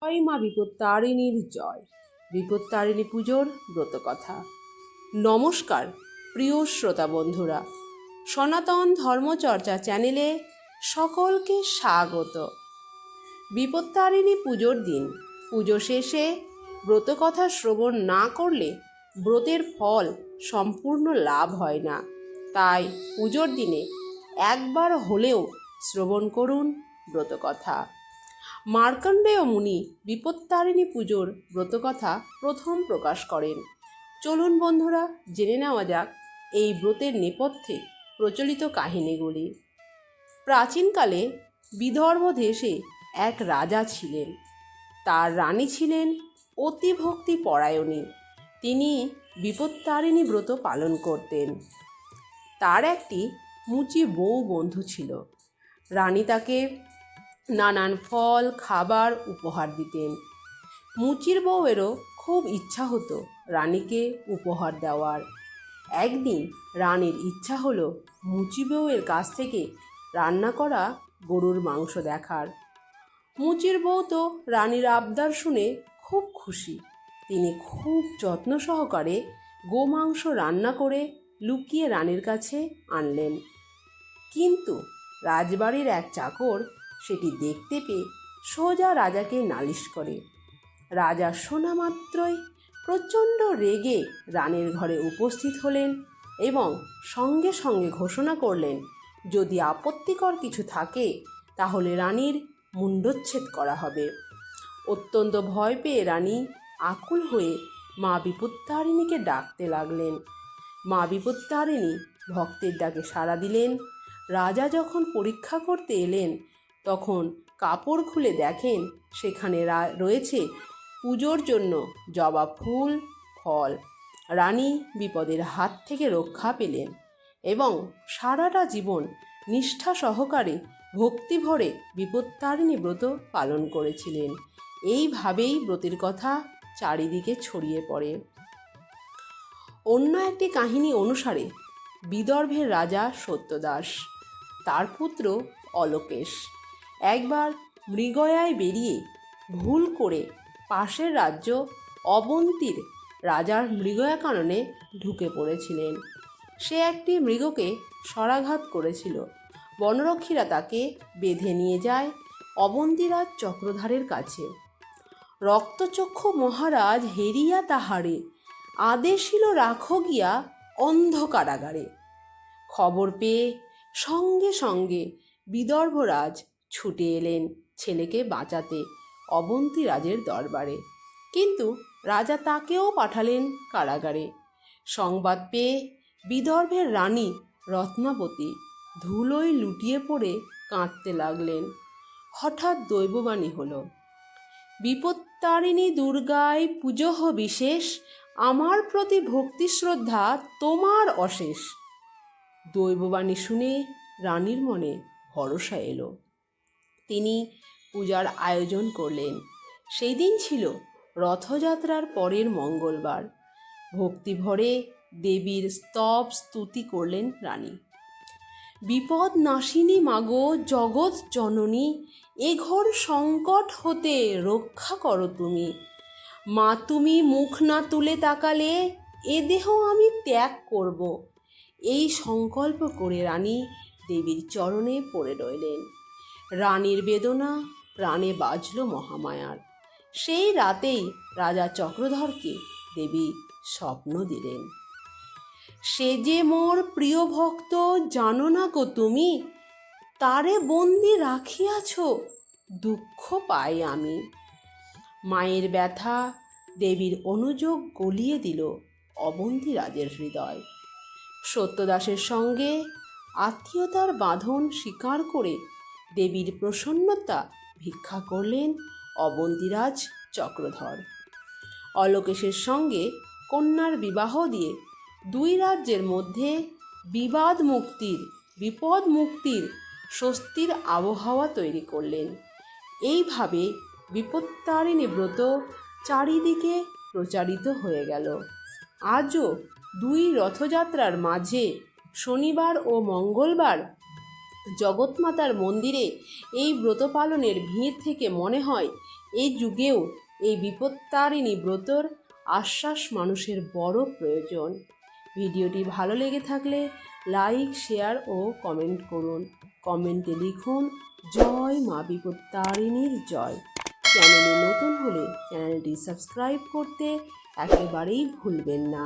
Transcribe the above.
জয় মা বিপত্তারিণীর জয়। বিপত্তারিণী পুজোর ব্রতকথা। নমস্কার প্রিয় শ্রোতা বন্ধুরা, সনাতন ধর্মচর্চা চ্যানেলে সকলকে স্বাগত। বিপত্তারিণী পুজোর দিন পুজো শেষে ব্রতকথা শ্রবণ না করলে ব্রতের ফল সম্পূর্ণ লাভ হয় না। তাই পুজোর দিনে একবার হলেও শ্রবণ করুন ব্রতকথা। মার্কণ্ডেয় মুনি বিপত্তারিণী পুজোর ব্রতকথা প্রথম প্রকাশ করেন। চলুন বন্ধুরা, জেনে নেওয়া যাক এই ব্রতের নেপথ্যে প্রচলিত কাহিনীগুলি। প্রাচীনকালে বিদর্ভ দেশে এক রাজা ছিলেন। তার রানী ছিলেন অতি ভক্তি পরায়ণী। তিনি বিপত্তারিণী ব্রত পালন করতেন। তার একটি মুচি বউ বন্ধু ছিল। রানী তাকে নানান ফল খাবার উপহার দিতেন। মুচির বউয়েরও খুব ইচ্ছা হতো রানীকে উপহার দেওয়ার। একদিন রানীর ইচ্ছা হলো মুচি বউয়ের কাছ থেকে রান্না করা গরুর মাংস দেখার। মুচির বউ তো রানীর আবদার শুনে খুব খুশি। তিনি খুব যত্ন সহকারে গোমাংস রান্না করে লুকিয়ে রানীর কাছে আনলেন। কিন্তু রাজবাড়ির এক চাকর সেটি দেখতে পেয়ে সোজা রাজাকে নালিশ করে। রাজা শোনা মাত্রই প্রচণ্ড রেগে রানীর ঘরে উপস্থিত হলেন এবং সঙ্গে সঙ্গে ঘোষণা করলেন, যদি আপত্তিকর কিছু থাকে তাহলে রানীর মুণ্ডচ্ছেদ করা হবে। অত্যন্ত ভয় পেয়ে রানী আকুল হয়ে মা বিপত্তারিণীকে ডাকতে লাগলেন। মা বিপত্তারিণী ভক্তের ডাকে সাড়া দিলেন। রাজা যখন পরীক্ষা করতে এলেন তখন কাপড় খুলে দেখেন সেখানে রয়েছে পুজোর জন্য জবা ফুল, ফল। রানী বিপদের হাত থেকে রক্ষা পেলেন এবং সারাটা জীবন নিষ্ঠা সহকারে ভক্তি ভরে বিপত্তারিণী ব্রত পালন করেছিলেন। এইভাবেই ব্রতের কথা চারিদিকে ছড়িয়ে পড়ে। অন্য একটি কাহিনী অনুসারে বিদর্ভের রাজা সত্যদাস, তার পুত্র অলোকেশ একবার মৃগয়ায় বেরিয়ে ভুল করে পাশের রাজ্য অবন্তীর রাজার মৃগয়া কাননে ঢুকে পড়েছিলেন। সে একটি মৃগকে শরাঘাত করেছিল। বনরক্ষীরা তাকে বেঁধে নিয়ে যায় অবন্তীরাজ চক্রধারের কাছে। রক্তচক্ষু মহারাজ হেরিয়া তাহারে আদেশিল রাখো গিয়া অন্ধ কারাগারে। খবর পেয়ে সঙ্গে সঙ্গে বিদর্ভরাজ ছুটে এলেন ছেলেকে বাঁচাতে অবন্তী রাজের দরবারে। কিন্তু রাজা তাকেও পাঠালেন কারাগারে। সংবাদ পেয়ে বিদর্ভের রানী রত্নাবতী ধুলোয় লুটিয়ে পড়ে কাঁদতে লাগলেন। হঠাৎ দৈববাণী হলো, বিপত্তারিণী দুর্গায় পুজোহ বিশেষ, আমার প্রতি ভক্তি শ্রদ্ধা তোমার অশেষ। দৈববাণী শুনে রানীর মনে ভরসা এলো। তিনি পূজার আয়োজন করলেন। সেই দিন ছিল রথযাত্রার পরের মঙ্গলবার। ভক্তি ভরে দেবীর স্তব স্তুতি করলেন রানী। বিপদ নাশিনী মাগো জগৎ জননী, এ ঘোর সংকট হতে রক্ষা করো তুমি। মা তুমি মুখ না তুলে তাকালে এ দেহ আমি ত্যাগ করব। এই সংকল্প করে রানী দেবীর চরণে পড়ে রইলেন। রানীর বেদনা প্রাণে বাজল মহামায়ার। সেই রাতেই রাজা চক্রধরকে দেবী স্বপ্ন দিলেন। সে যে মোর প্রিয় ভক্ত জানো না গো তুমি, তারে বন্দি রাখিয়াছ দুঃখ পাই আমি। মায়ের ব্যথা দেবীর অনুযোগ গলিয়ে দিল অবন্তী রাজের হৃদয়। সত্যদাসের সঙ্গে আত্মীয়তার বাঁধন স্বীকার করে দেবীর প্রসন্নতা ভিক্ষা করলেন অবন্তীরাজ চক্রধর। অলোকেশের সঙ্গে কন্যার বিবাহ দিয়ে দুই রাজ্যের মধ্যে বিপদ মুক্তির স্বস্তির আবহাওয়া তৈরি করলেন। এইভাবে বিপত্তারিণী ব্রত চারিদিকে প্রচারিত হয়ে গেল। আজও দুই রথযাত্রার মাঝে শনিবার ও মঙ্গলবার জগৎমাতার মন্দিরে এই ব্রত পালনের ভিড় থেকে মনে হয় এই যুগেও এই বিপত্তারিণী ব্রতর আশ্বাস মানুষের বড় প্রয়োজন। ভিডিওটি ভালো লেগে থাকলে লাইক, শেয়ার ও কমেন্ট করুন। কমেন্টে লিখুন জয় মা বিপত্তারিণীর জয়। চ্যানেলে নতুন হলে চ্যানেলটি সাবস্ক্রাইব করতে একেবারেই ভুলবেন না।